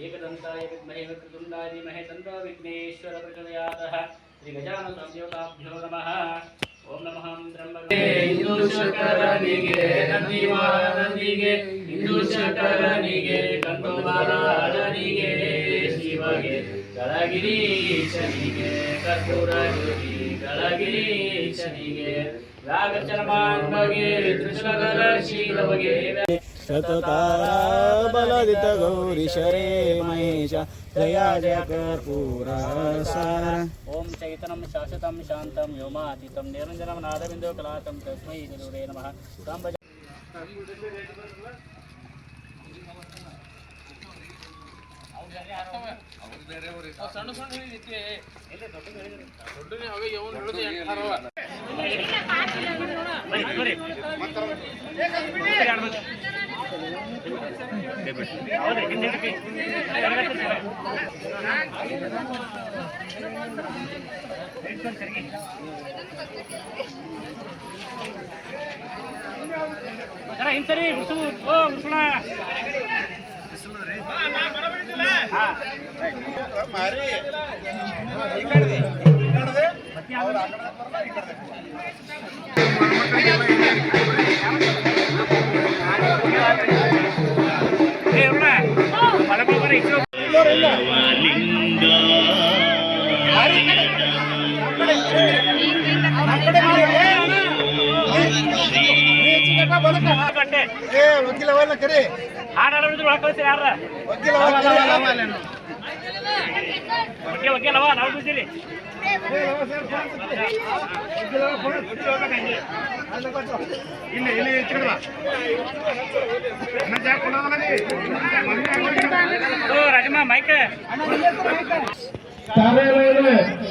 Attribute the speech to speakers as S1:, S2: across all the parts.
S1: एकदंताय विद्महे वक्रतुंडाय धीमहि तन्नो विघ्नेश्वर प्रचोदयात् श्री गजानन संयोगाभ्यो नमः। ओम नमः त्र्यंबके इंदुशकरनिगे नंदिवाननिगे इंदुशकरनिगे कंदुमाराजनिगे शिवगे गलगिरीशनिगे कर्पूरगिरि गलगिरीशनिगे रागचरमान्मगे त्रिशूलधर शीलवगे
S2: शतताबलदित गौरीशरे महेश जया जय कर्पूरसार।
S1: ओम चैतन्यं शाश्वतं शान्तं व्योमातीतं निरञ्जनं नादबिन्दु कलातं तस्मै गुरुवे नमः।
S3: ಸಣ್ಣ ಸಣ್ಣ ಹೇಳಿದ್ದೆ ದೊಡ್ಡನೇ ಅವೆ ಯಾವನು ಹೇಳೋದು ಯಾರವ
S1: ಹಿಂಸರಿ ಉಸು ಓ ಉಸುಣ
S3: ಮಾರಿ ವಕೀಲ ಕರಿ
S1: ಹಾಡಾಡಿದ್ರು ಹಾಕಳ್ಸಿ ಯಾರ
S3: ವಕೀಲ
S1: ವಕೀಲವ ನಾವು ಬಿದ್ದೀರಿ ರಾಜಮ್ಮ ಮೈಕ್
S4: ಕಾರ್ಯಾಲಯದ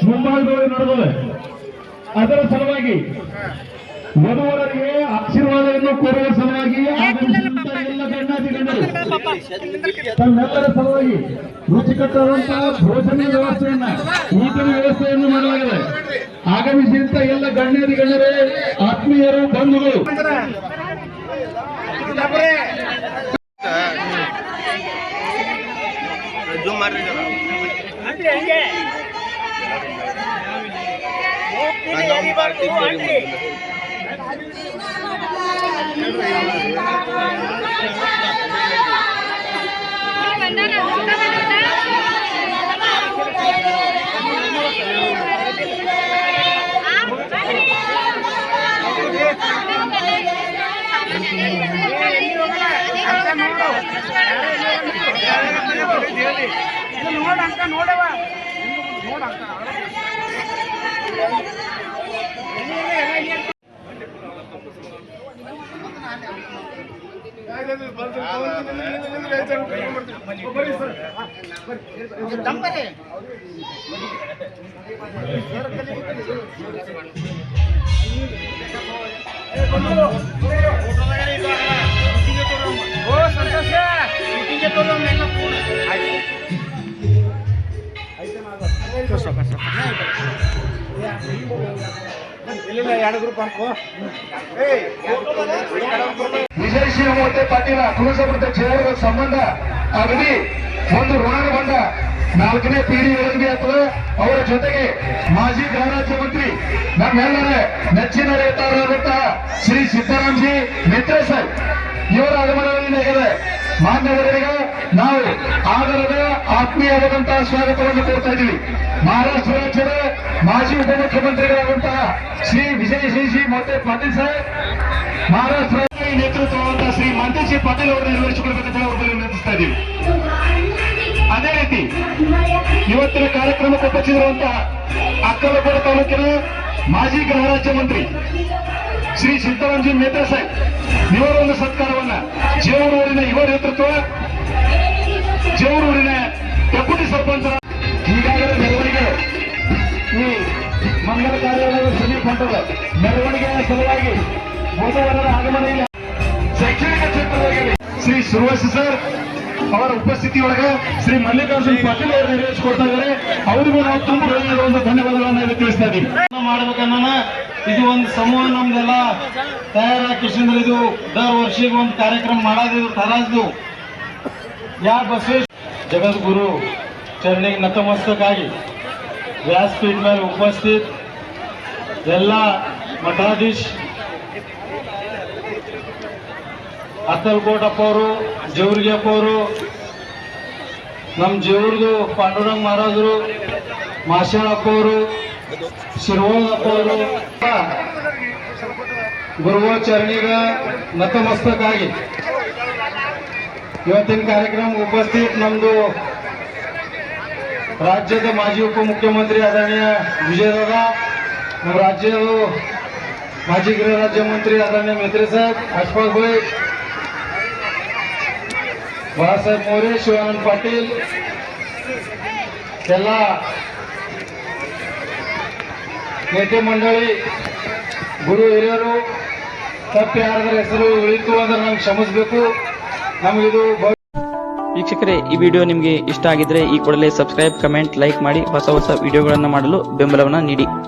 S4: ಮುಂಭಾಗದಲ್ಲಿ ನಡೆದಿದೆ. ಅದರ ಸಲುವಾಗಿ ವಧುವರರಿಗೆ ಆಶೀರ್ವಾದವನ್ನು ಕೋರುವ ಸಲುವಾಗಿ ಎಲ್ಲ ಗಣ್ಯಾತಿ ಗಣ್ಯರು ತಮ್ಮೆಲ್ಲರ ಸಲುವಾಗಿ ರುಚಿಕಟ್ಟುವಂತಹ ಭೋಜನ ವ್ಯವಸ್ಥೆಯನ್ನ ಊಟದ ವ್ಯವಸ್ಥೆಯನ್ನು ಮಾಡಲಾಗಿದೆ. ಆಗಮಿಸಿದಂತ ಎಲ್ಲ ಗಣ್ಯಾತಿ ಗಣ್ಯರೇ, ಆತ್ಮೀಯರು, ಬಂಧುಗಳು,
S3: ನೋಡವ
S4: ವಿಜಯಶ್ರೀ ಮೂರ್ತಿ ಪಾಟೀಲ ತುಳಸಮೃತ ಕ್ಷೇತ್ರದ ಸಂಬಂಧ ಅಗದಿ ಒಂದು ಋಣದ ಬಂದ 4ನೇ ಪೀಳಿ ಒಳಗೆ ಅಥವಾ ಅವರ ಜೊತೆಗೆ ಮಾಜಿ ಗೃಹ ರಾಜ್ಯ ಮಂತ್ರಿ ನಮ್ಮೆಲ್ಲರ ನೆಚ್ಚಿನ ನೇತಾರರಾದಂತಹ ಶ್ರೀ ಸಿದ್ದರಾಮಜಿ ಮಿತ್ರ ಸರ್ ಇವರ ಆಗಮನವಾಗಿದೆ. ಮಾನ್ಯವರಿಗೆ ನಾವು ಆದರದ ಆತ್ಮೀಯವಾದಂತಹ ಸ್ವಾಗತವನ್ನು ಕೊಡ್ತಾ ಇದ್ದೀವಿ. ಮಹಾರಾಷ್ಟ್ರ ರಾಜ್ಯದ ಮಾಜಿ ಉಪಮುಖ್ಯಮಂತ್ರಿಗಳಾದಂತಹ ಶ್ರೀ ವಿಜಯಶ್ರೀ ಮೂರ್ತಿ ಪಾಟೀಲ್ ಸಾಹೇಬ್, ಮಹಾರಾಷ್ಟ್ರ ನೇತೃತ್ವವಾದಂತಹ ಶ್ರೀ ಮಂತೇಶ್ ಪಾಟೀಲ್ ಅವರು ನಿರ್ವಹಿಸಿಕೊಳ್ಬೇಕಂತ ಅವರಲ್ಲಿ ವಿನಂತಿಸ್ತಾ ಇದ್ದೀವಿ. ಅದೇ ರೀತಿ ಇವತ್ತಿನ ಕಾರ್ಯಕ್ರಮಕ್ಕೆ ಉಪಸ್ಥಿತರಿರುವಂತಹ ಅಕ್ಕಲಕೋಟ ತಾಲೂಕಿನ ಮಾಜಿ ಗೃಹ ರಾಜ್ಯ ಮಂತ್ರಿ ಶ್ರೀ ಸಿದ್ದರಾಮಜಿ ನೇತ್ರ ಸಾಹೇಬ್ ಇವರ ಒಂದು ಸತ್ಕಾರವನ್ನ ಜೇವರೂರಿನ ಯುವ ನೇತೃತ್ವ, ಜೇವರೂರಿನ ಡೆಪ್ಯೂಟಿ ಸರ್ಪಂಚರ ಈಗಾಗಲೇ ಮೆರವಣಿಗೆ ಈ ಮಂಗಲ ಕಾರ್ಯಾಲಯದ ಸಮೀಪ ಹೊಂಟದ ಮೆರವಣಿಗೆಯ ಸಲುವಾಗಿ ವಧುವರರ ಆಗಮನ ಇಲ್ಲ. ಶೈಕ್ಷಣಿಕ ಕ್ಷೇತ್ರದಲ್ಲಿ ಶ್ರೀ ಸುರ್ವಸಿ ಸರ್ ಅವರ ಉಪಸ್ಥಿತಿಯೊಳಗೆ ಶ್ರೀ ಮಲ್ಲಿಕಾರ್ಜುನ್ ಪಾಟೀಲ್ ಅವರು ನೆರವೇರಿಸಿಕೊಡ್ತಾ ಇದ್ದಾರೆ. ಅವರಿಗೂ ನಾವು ತುಂಬ ಒಂದು ಧನ್ಯವಾದಗಳನ್ನು ತಿಳಿಸ್ತಾ ಇದ್ದೀವಿ. ಮಾಡಬೇಕನ್ನ
S5: ಇದು ಒಂದು ಸಮೂಹ ನಮ್ದೆಲ್ಲ ತಯಾರಾಕಿಸಿದ್ರೆ ಇದು ದರ ವರ್ಷಿಗೆ ಒಂದು ಕಾರ್ಯಕ್ರಮ ಮಾಡೋದು ತರಾಜ್ದು ಯಾ ಬಸವೇಶ್ವರ ಜಗದ್ಗುರು ಚರಣಿಗೆ ನತಮಸ್ತಕಾಗಿ ವ್ಯಾಸಪೀಠ ಮೇಲೆ ಉಪಸ್ಥಿತ ಎಲ್ಲ ಮಠಾಧೀಶ್ ಅಕ್ಕಲ್ಕೋಟಪ್ಪ ಅವರು, ಜೇವರ್ಗಿಯಪ್ಪ ಅವರು, ನಮ್ಮ ಜೇವರ್ದು ಪಾಂಡುರಂಗ ಮಹಾರಾಜರು, ಮಾಶಾಳಪ್ಪ ಅವರು, ಶಿರ್ವಾಳಪ್ಪ ಅವರು ಗುರುಗಳ ಚರಣಿಗೆ ನತಮಸ್ತಕಾಗಿ ಇವತ್ತಿನ ಕಾರ್ಯಕ್ರಮ ಉಪಸ್ಥಿತ ನಮ್ದು ರಾಜ್ಯದ ಮಾಜಿ ಉಪಮುಖ್ಯಮಂತ್ರಿ ಆದರಣೀಯ ವಿಜಯದಾದ, ನಮ್ಮ ರಾಜ್ಯದ ಮಾಜಿ ಗೃಹ ರಾಜ್ಯ ಮಂತ್ರಿ ಆದರಣೀಯ ಮೇತ್ರಿ ಸಾಹೇಬ್, ಅಶ್ಫಾಕ್ ಭಾई, ಬಾಳಾಸಾहेब मोरे, ಶಿವಾನಂದ ಪಾಟೀಲ್, ಎಲ್ಲ ನೇತೆ ಮಂಡಳಿ, ಗುರು ಹಿರಿಯರು, ತಪ್ಪು ಯಾರಾದ್ರ ಹೆಸರು ಉಳಿತು ಅಂದ್ರೆ ನಂಗೆ ಕ್ಷಮಿಸಬೇಕು. ನಮಗಿದು
S6: ವೀಕ್ಷಕರೇ, ಈ ವಿಡಿಯೋ ನಿಮಗೆ ಇಷ್ಟ ಆಗಿದ್ರೆ ಈ ಕೂಡಲೇ ಸಬ್ಸ್ಕ್ರೈಬ್, ಕಮೆಂಟ್, ಲೈಕ್ ಮಾಡಿ ಹೊಸ ಹೊಸ ವಿಡಿಯೋಗಳನ್ನು ಮಾಡಲು ಬೆಂಬಲವನ್ನು ನೀಡಿ.